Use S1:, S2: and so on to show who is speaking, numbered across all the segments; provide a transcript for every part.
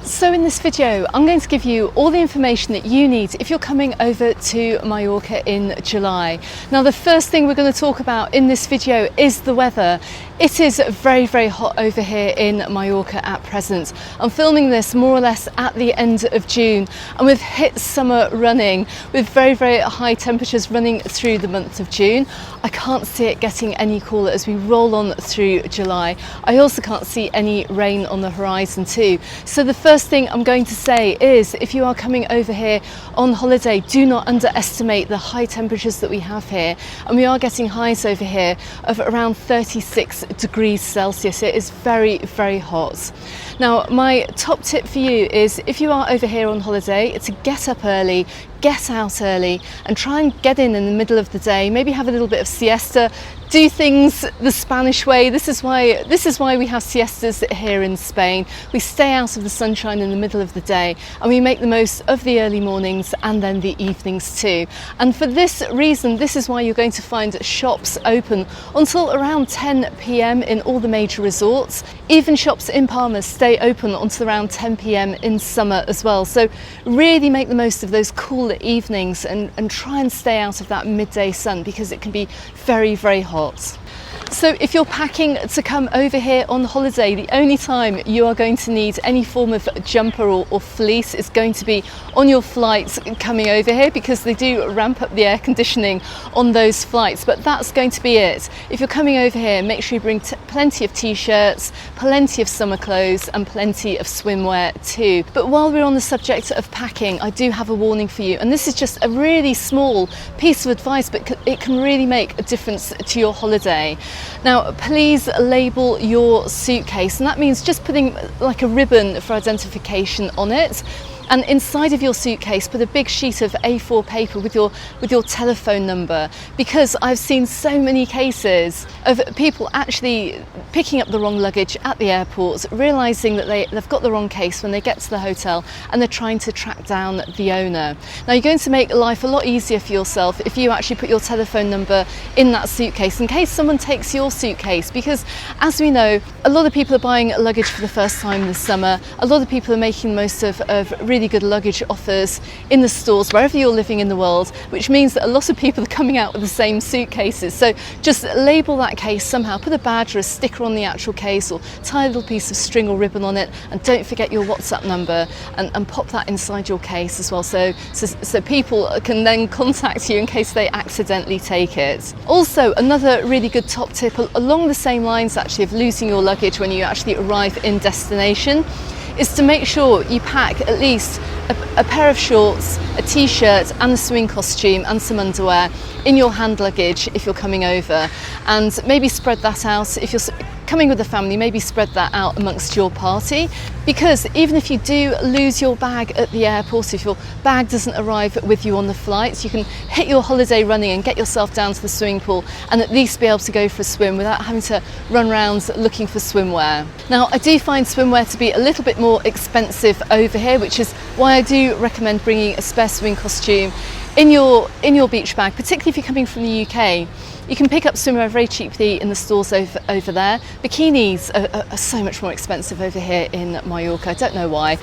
S1: So in this video, I'm going to give you all the information that you need if you're coming over to Mallorca in July. Now, the first thing we're going to talk about in this video is the weather. It is very, very hot over here in Mallorca at present. I'm filming this more or less at the end of June, and we've hit summer running with very, very high temperatures running through the month of June. I can't see it getting any cooler as we roll on through July. I also can't see any rain on the horizon too. So the first thing I'm going to say is, if you are coming over here on holiday, do not underestimate the high temperatures that we have here. And we are getting highs over here of around 36 degrees Celsius. It is very, very hot. Now, my top tip for you is, if you are over here on holiday, to get up early, get out early, and try and get in the middle of the day. Maybe have a little bit of siesta. Do things the Spanish way. This is why we have siestas here in Spain. We stay out of the sunshine in the middle of the day, and we make the most of the early mornings and then the evenings too. And for this reason, this is why you're going to find shops open until around 10 p.m. in all the major resorts. Even shops in Palma stay open until around 10 p.m. in summer as well. So really make the most of those cool evenings and try and stay out of that midday sun, because it can be very, very hot. So if you're packing to come over here on holiday, the only time you are going to need any form of jumper or fleece is going to be on your flights coming over here, because they do ramp up the air conditioning on those flights. But that's going to be it. If you're coming over here, make sure you bring plenty of t-shirts, plenty of summer clothes, and plenty of swimwear too. But while we're on the subject of packing, I do have a warning for you, and this is just a really small piece of advice, but it can really make a difference to your holiday. Now, please label your suitcase, and that means just putting like a ribbon for identification on it. And inside of your suitcase, put a big sheet of A4 paper with your telephone number, because I've seen so many cases of people actually picking up the wrong luggage at the airport, realising that they've got the wrong case when they get to the hotel, and they're trying to track down the owner. Now, you're going to make life a lot easier for yourself if you actually put your telephone number in that suitcase in case someone takes your suitcase, because as we know, a lot of people are buying luggage for the first time this summer. A lot of people are making the most of really good luggage offers in the stores wherever you're living in the world, which means that a lot of people are coming out with the same suitcases. So just label that case somehow, put a badge or a sticker on the actual case, or tie a little piece of string or ribbon on it, and don't forget your WhatsApp number, and pop that inside your case as well, so people can then contact you in case they accidentally take it. Also, another really good top tip along the same lines actually of losing your luggage when you actually arrive in destination is to make sure you pack at least a pair of shorts, a t-shirt, and a swimming costume and some underwear in your hand luggage if you're coming over, and maybe spread that out. If you're coming with a family, maybe spread that out amongst your party, because even if you do lose your bag at the airport, if your bag doesn't arrive with you on the flight, you can hit your holiday running and get yourself down to the swimming pool and at least be able to go for a swim without having to run around looking for swimwear. Now, I do find swimwear to be a little bit more expensive over here, which is why I do recommend bringing a spare swimming costume in your beach bag, particularly if you're coming from the UK. You can pick up swimwear very cheaply in the stores over there. Bikinis are so much more expensive over here in Mallorca. I don't know why,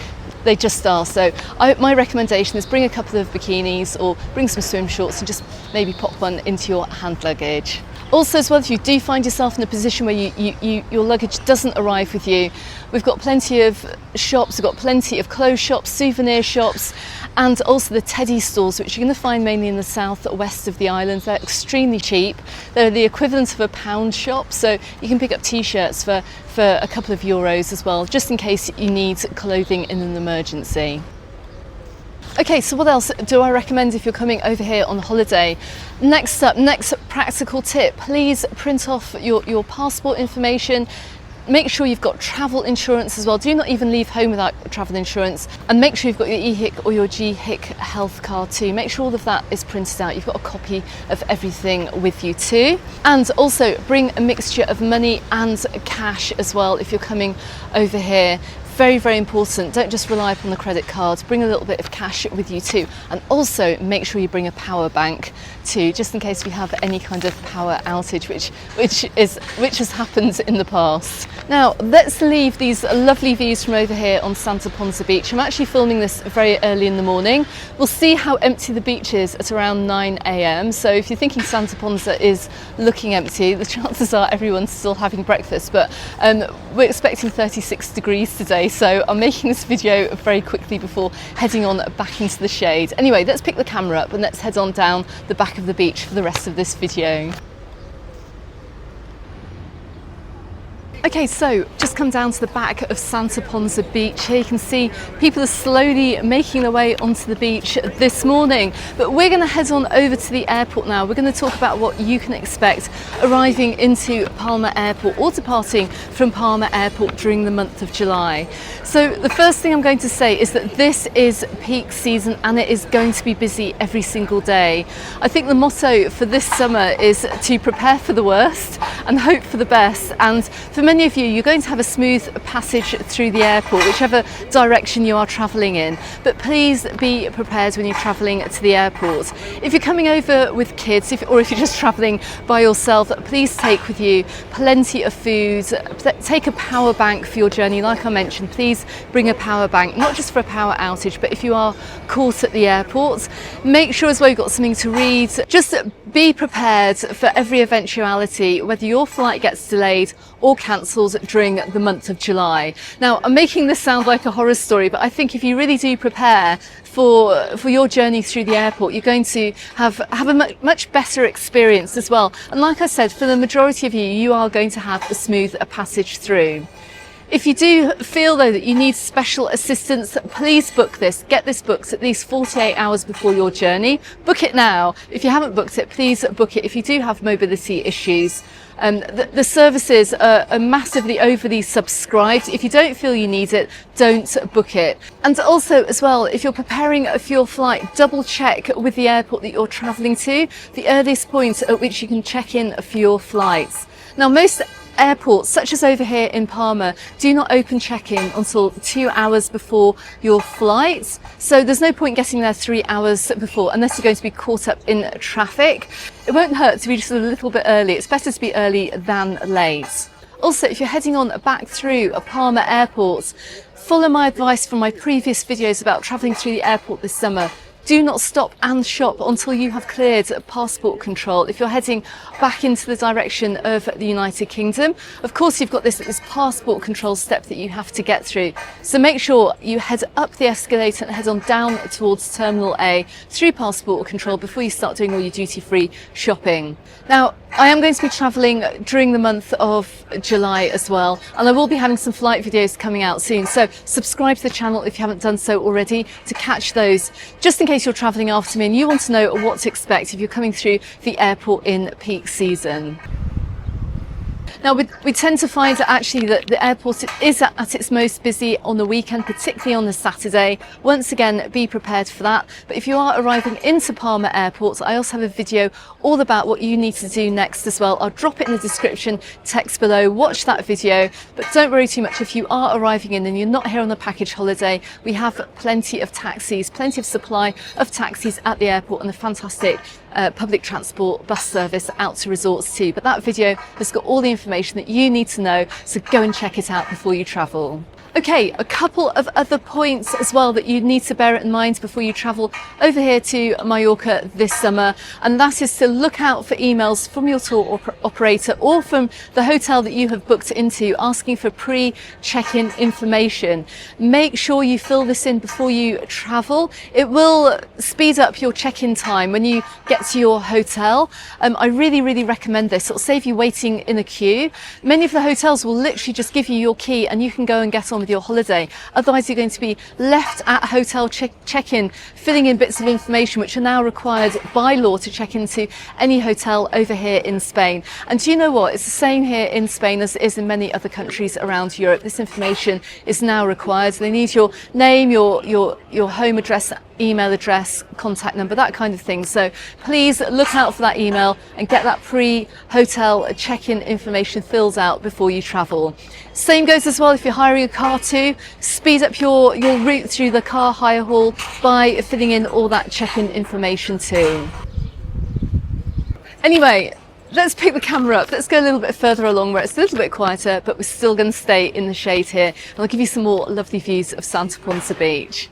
S1: they just are. So my recommendation is bring a couple of bikinis or bring some swim shorts and just maybe pop one into your hand luggage. Also, as well, if you do find yourself in a position where your luggage doesn't arrive with you, we've got plenty of shops, we've got plenty of clothes shops, souvenir shops, and also the teddy stores, which you're going to find mainly in the south-west of the island. They're extremely cheap. They're the equivalent of a pound shop, so you can pick up t-shirts for a couple of euros as well, just in case you need clothing in an emergency. Okay, so what else do I recommend if you're coming over here on holiday? Next practical tip, please print off your passport information. Make sure you've got travel insurance as well. Do not even leave home without travel insurance. And make sure you've got your EHIC or your GHIC health card too. Make sure all of that is printed out. You've got a copy of everything with you too. And also bring a mixture of money and cash as well if you're coming over here very, very important. Don't just rely upon the credit cards, bring a little bit of cash with you too. And also make sure you bring a power bank too, just in case we have any kind of power outage, which has happened in the past. Now, let's leave these lovely views from over here on Santa Ponsa Beach. I'm actually filming this very early in the morning. We'll see how empty the beach is at around 9 a.m. So if you're thinking Santa Ponsa is looking empty, the chances are everyone's still having breakfast, but we're expecting 36 degrees today, so I'm making this video very quickly before heading on back into the shade. Anyway, let's pick the camera up and let's head on down the back of the beach for the rest of this video. Okay, so just come down to the back of Santa Ponsa Beach. Here you can see people are slowly making their way onto the beach this morning. But we're going to head on over to the airport now. We're going to talk about what you can expect arriving into Palma Airport or departing from Palma Airport during the month of July. So the first thing I'm going to say is that this is peak season and it is going to be busy every single day. I think the motto for this summer is to prepare for the worst and hope for the best. And for many of you, you're going to have a smooth passage through the airport, whichever direction you are travelling in. But please be prepared when you're travelling to the airport. If you're coming over with kids, or if you're just travelling by yourself, please take with you plenty of food. Take a power bank for your journey. Like I mentioned, please bring a power bank, not just for a power outage, but if you are caught at the airport, make sure as well you've got something to read. Just be prepared for every eventuality, whether your flight gets delayed or cancelled during the month of July. Now, I'm making this sound like a horror story, but I think if you really do prepare for your journey through the airport, you're going to have a much better experience as well. And like I said, for the majority of you, you are going to have a smooth passage through. If you do feel though that you need special assistance, please book this. Get this booked at least 48 hours before your journey. Book it now. If you haven't booked it, please book it if you do have mobility issues. The services are massively overly subscribed. If you don't feel you need it, don't book it. And also as well, if you're preparing for your flight, double check with the airport that you're travelling to the earliest point at which you can check in for your flights. Now, most airports, such as over here in Palma, do not open check-in until 2 hours before your flight. So there's no point getting there 3 hours before unless you're going to be caught up in traffic. It won't hurt to be just a little bit early. It's better to be early than late. Also, if you're heading on back through Palma Airport, follow my advice from my previous videos about travelling through the airport this summer. Do not stop and shop until you have cleared passport control. If you're heading back into the direction of the United Kingdom, of course you've got this passport control step that you have to get through. So make sure you head up the escalator and head on down towards Terminal A through passport control before you start doing all your duty-free shopping. Now, I am going to be travelling during the month of July as well, and I will be having some flight videos coming out soon. So subscribe to the channel if you haven't done so already to catch those, just in case you're travelling after me and you want to know what to expect if you're coming through the airport in peak season. Now, we tend to find actually that the airport is at its most busy on the weekend, particularly on the Saturday. Once again, be prepared for that. But if you are arriving into Palma Airport, I also have a video all about what you need to do next as well. I'll drop it in the description text below. Watch that video, but don't worry too much if you are arriving in and you're not here on the package holiday. We have plenty of taxis, plenty of supply of taxis at the airport, and a fantastic public transport bus service out to resorts too. But that video has got all the information that you need to know, so go and check it out before you travel. Okay, a couple of other points as well that you need to bear in mind before you travel over here to Mallorca this summer, and that is to look out for emails from your tour operator or from the hotel that you have booked into asking for pre-check-in information. Make sure you fill this in before you travel. It will speed up your check-in time when you get to your hotel. I really recommend this. It'll save you waiting in a queue. Many of the hotels will literally just give you your key and you can go and get on with your holiday. Otherwise you're going to be left at hotel check-in filling in bits of information which are now required by law to check into any hotel over here in Spain. And do you know what? It's the same here in Spain as it is in many other countries around Europe. This information is now required. They need your name, your home address email address, contact number, that kind of thing. So please look out for that email and get that pre-hotel check-in information filled out before you travel. Same goes as well if you're hiring a car too. Speed up your route through the car hire hall by filling in all that check-in information too. Anyway, let's pick the camera up. Let's go a little bit further along where it's a little bit quieter, but we're still going to stay in the shade here. And I'll give you some more lovely views of Santa Ponsa Beach.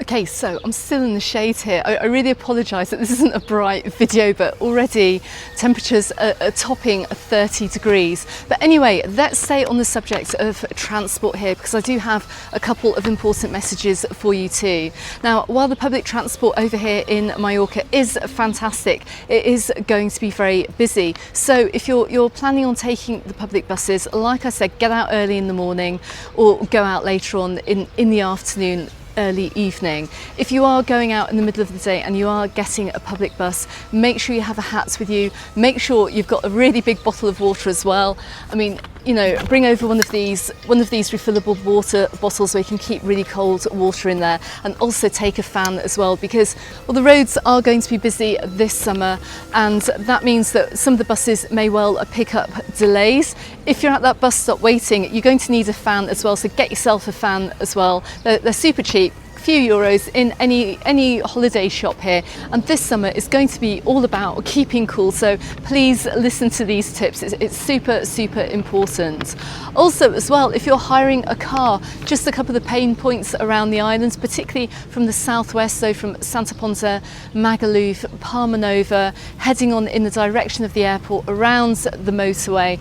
S1: Okay, so I'm still in the shade here. I really apologise that this isn't a bright video, but already temperatures are topping 30 degrees. But anyway, let's stay on the subject of transport here, because I do have a couple of important messages for you too. Now, while the public transport over here in Mallorca is fantastic, it is going to be very busy. So if you're planning on taking the public buses, like I said, get out early in the morning or go out later on in the afternoon, early evening. If you are going out in the middle of the day and you are getting a public bus, make sure you have a hat with you. Make sure you've got a really big bottle of water as well. I mean, you know, bring over one of these refillable water bottles where you can keep really cold water in there, and also take a fan as well, because the roads are going to be busy this summer, and that means that some of the buses may well pick up delays. If you're at that bus stop waiting, you're going to need a fan as well, so get yourself a fan as well. They're super cheap. Few euros in any holiday shop here, and this summer is going to be all about keeping cool, so please listen to these tips. It's super important. Also as well, if you're hiring a car, just a couple of the pain points around the islands, particularly from the southwest, so from Santa Ponsa, Magaluf, Palma Nova, heading on in the direction of the airport around the motorway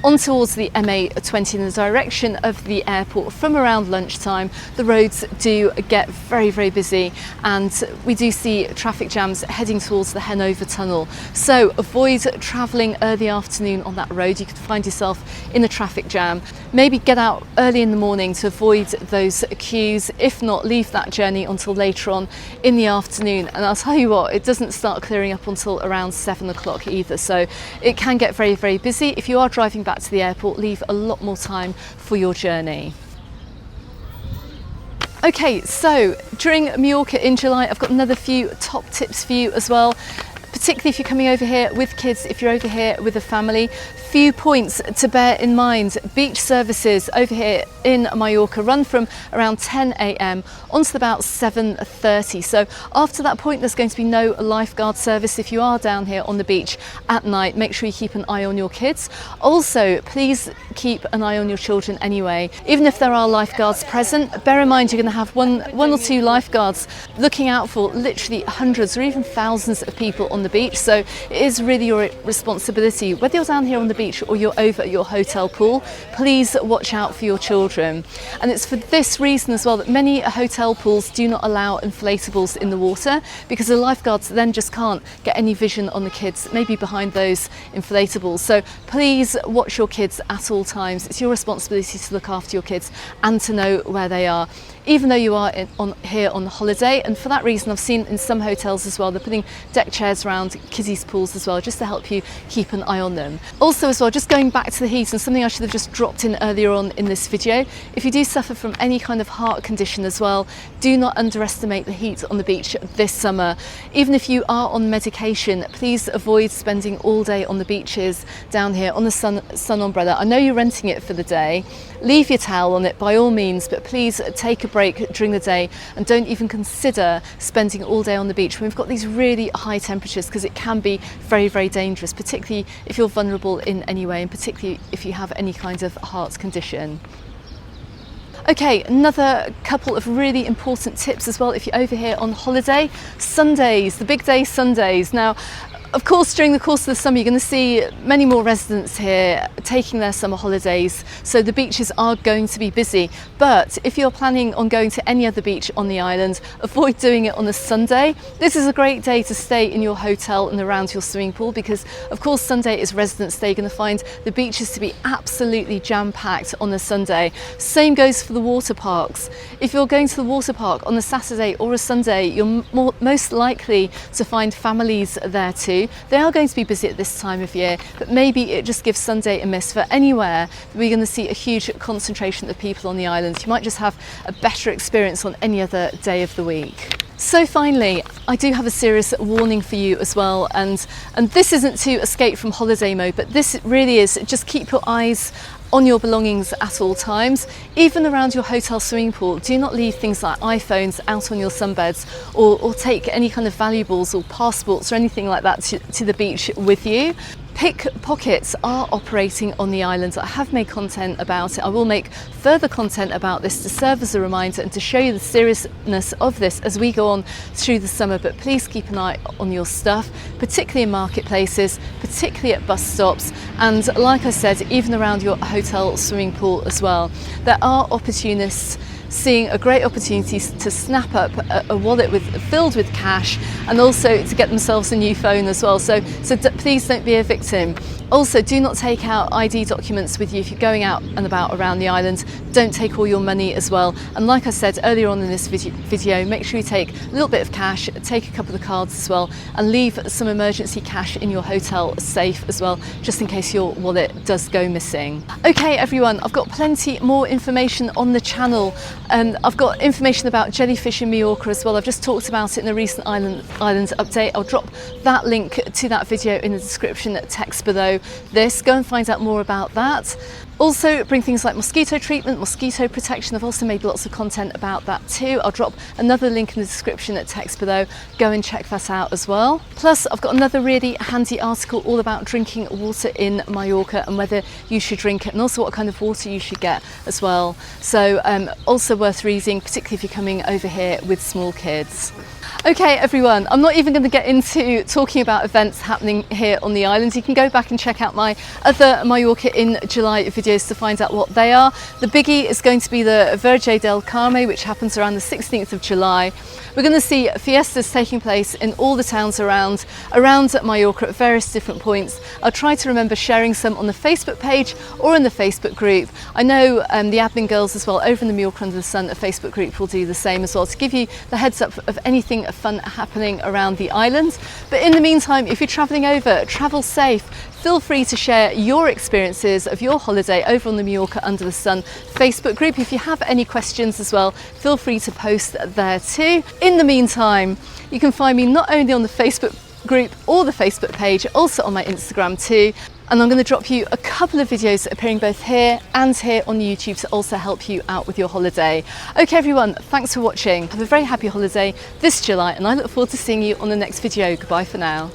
S1: on towards the MA20 in the direction of the airport. From around lunchtime, the roads do get very busy, and we do see traffic jams heading towards the Hanover Tunnel. So avoid travelling early afternoon on that road. You could find yourself in a traffic jam. Maybe get out early in the morning to avoid those queues. If not, leave that journey until later on in the afternoon. And I'll tell you what, it doesn't start clearing up until around 7 o'clock either. So it can get very busy. If you are driving back to the airport, leave a lot more time for your journey. Okay, so during Mallorca in July, I've got another few top tips for you as well, particularly if you're coming over here with kids, if you're over here with a family. Few points to bear in mind. Beach services over here in Mallorca run from around 10 a.m. onto about 7:30. So after that point, there's going to be no lifeguard service. If you are down here on the beach at night, make sure you keep an eye on your kids. Also, please keep an eye on your children anyway. Even if there are lifeguards present, bear in mind you're going to have one or two lifeguards looking out for literally hundreds or even thousands of people on the beach. So it is really your responsibility, whether you're down here on the beach or you're over at your hotel pool. Please watch out for your children. And it's for this reason as well that many hotel pools do not allow inflatables in the water, because the lifeguards then just can't get any vision on the kids, maybe behind those inflatables. So please watch your kids at all times. It's your responsibility to look after your kids and to know where they are, even though you are here on holiday. And for that reason, I've seen in some hotels as well, they're putting deck chairs around kiddies pools as well, just to help you keep an eye on them. Also as well, just going back to the heat, and something I should have just dropped in earlier on in this video, if you do suffer from any kind of heart condition as well, do not underestimate the heat on the beach this summer. Even if you are on medication, please avoid spending all day on the beaches down here on the sun umbrella. I know you're renting it for the day. Leave your towel on it by all means, but please take a break during the day and don't even consider spending all day on the beach when we've got these really high temperatures, because it can be very dangerous, particularly if you're vulnerable in any way, and particularly if you have any kind of heart condition. Okay, another couple of really important tips as well if you're over here on holiday. Sundays, the big day Sundays. Now, of course, during the course of the summer, you're going to see many more residents here taking their summer holidays, so the beaches are going to be busy. But if you're planning on going to any other beach on the island, avoid doing it on a Sunday. This is a great day to stay in your hotel and around your swimming pool, because of course Sunday is Residents' Day. You're going to find the beaches to be absolutely jam-packed on a Sunday. Same goes for the water parks. If you're going to the water park on a Saturday or a Sunday, you're most likely to find families there too. to. They are going to be busy at this time of year, but maybe it just gives Sunday a miss. For anywhere we're going to see a huge concentration of people on the island, you might just have a better experience on any other day of the week. So finally, I do have a serious warning for you as well, and this isn't to escape from holiday mode, but this really is just keep your eyes on your belongings at all times. Even around your hotel swimming pool, do not leave things like iPhones out on your sunbeds, or take any kind of valuables or passports or anything like that to the beach with you. Pickpockets are operating on the island. I have made content about it. I will make further content about this to serve as a reminder and to show you the seriousness of this as we go on through the summer. But please keep an eye on your stuff, particularly in marketplaces, particularly at bus stops, and like I said, even around your hotel swimming pool as well. There are opportunists seeing a great opportunity to snap up a wallet filled with cash, and also to get themselves a new phone as well. So please don't be a victim. Also, do not take out ID documents with you if you're going out and about around the island. Don't take all your money as well. And like I said earlier on in this video, make sure you take a little bit of cash, take a couple of cards as well, and leave some emergency cash in your hotel safe as well, just in case your wallet does go missing. Okay everyone, I've got plenty more information on the channel. I've got information about jellyfish in Mallorca as well. I've just talked about it in a recent island update. I'll drop that link to that video in the description text below this. Go and find out more about that. Also bring things like mosquito treatment, mosquito protection. I've also made lots of content about that too. I'll drop another link in the description text below. Go and check that out as well. Plus I've got another really handy article all about drinking water in Mallorca and whether you should drink it, and also what kind of water you should get as well. So also worth reading, particularly if you're coming over here with small kids. Okay everyone, I'm not even going to get into talking about events happening here on the island. You can go back and check out my other Mallorca in July videos to find out what they are. The biggie is going to be the Verge del Carme, which happens around the 16th of July. We're going to see fiestas taking place in all the towns around Mallorca at various different points. I'll try to remember sharing some on the Facebook page or in the Facebook group. I know the admin girls as well over in the Mallorca Under the Sun Facebook group will do the same as well, to give you the heads up of anything fun happening around the island. But in the meantime, if you're travelling over, travel safe. Feel free to share your experiences of your holiday over on the Mallorca Under the Sun Facebook group. If you have any questions as well, feel free to post there too. In the meantime, you can find me not only on the Facebook group or the Facebook page, also on my Instagram too. And I'm going to drop you a couple of videos appearing both here and here on YouTube to also help you out with your holiday. Okay everyone, thanks for watching. Have a very happy holiday this July, and I look forward to seeing you on the next video. Goodbye for now.